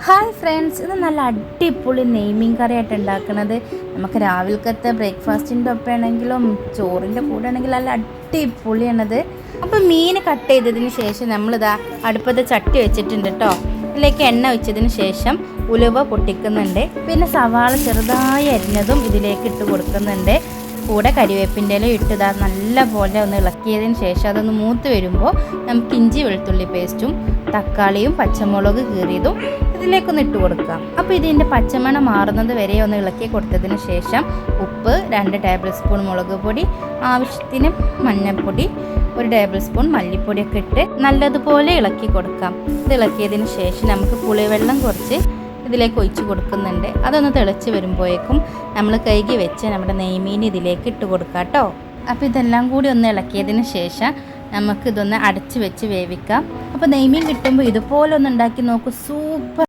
Hi friends, ഇത് നല്ല അടിപൊളി നെയ്മീൻ കറിയായിട്ട് ഉണ്ടാക്കുന്നത്. നമുക്ക് രാവിലത്തെ ബ്രേക്ക്ഫാസ്റ്റിൻ്റെ ഒപ്പം ആണെങ്കിലും ചോറിൻ്റെ കൂടെ ആണെങ്കിലും നല്ല അടിപൊളിയാണത്. അപ്പോൾ മീൻ കട്ട് ചെയ്തതിന് ശേഷം നമ്മളിതാ അടുപ്പത്ത് ചട്ടി വെച്ചിട്ടുണ്ട് കേട്ടോ. ഇതിലേക്ക് എണ്ണ വെച്ചതിന് ശേഷം ഉലുവ പൊട്ടിക്കുന്നുണ്ട്. പിന്നെ സവാള ചെറുതായി അരിഞ്ഞതും ഇതിലേക്ക് ഇട്ട് കൊടുക്കുന്നുണ്ട്. കൂടെ കരിവേപ്പിൻ്റെ ഇല ഇട്ടതാ നല്ല പോലെ ഒന്ന് ഇളക്കിയതിന് ശേഷം അതൊന്ന് മൂത്ത് വരുമ്പോൾ നമുക്ക് ഇഞ്ചി വെളുത്തുള്ളി പേസ്റ്റും തക്കാളിയും പച്ചമുളക് കീറിയതും ഇതിലേക്കൊന്ന് ഇട്ട് കൊടുക്കാം. അപ്പോൾ ഇതിൻ്റെ പച്ചമണം മാറുന്നത് വരെ ഒന്ന് ഇളക്കി കൊടുത്തതിന് ശേഷം ഉപ്പ്, 2 ടേബിൾ സ്പൂൺ മുളക് പൊടി, ആവശ്യത്തിന് മഞ്ഞൾപ്പൊടി, 1 ടേബിൾ സ്പൂൺ മല്ലിപ്പൊടിയൊക്കെ ഇട്ട് നല്ലതുപോലെ ഇളക്കി കൊടുക്കാം. ഇത് ഇളക്കിയതിന് ശേഷം നമുക്ക് പുളിവെള്ളം കുറച്ച് ഇതിലേക്ക് ഒഴിച്ച് കൊടുക്കുന്നുണ്ട്. അതൊന്ന് തിളച്ച് വരുമ്പോഴേക്കും നമ്മൾ കഴുകി വെച്ച് നമ്മുടെ നെയ്മീൻ ഇതിലേക്ക് ഇട്ട് കൊടുക്കാം കേട്ടോ. അപ്പോൾ ഇതെല്ലാം കൂടി ഒന്ന് ഇളക്കിയതിന് ശേഷം നമുക്കിതൊന്ന് അടച്ച് വെച്ച് വേവിക്കാം. അപ്പോൾ നെയ്മീൻ കിട്ടുമ്പോൾ ഇതുപോലെ ഒന്ന് ഉണ്ടാക്കി നോക്കൂ, സൂപ്പർ.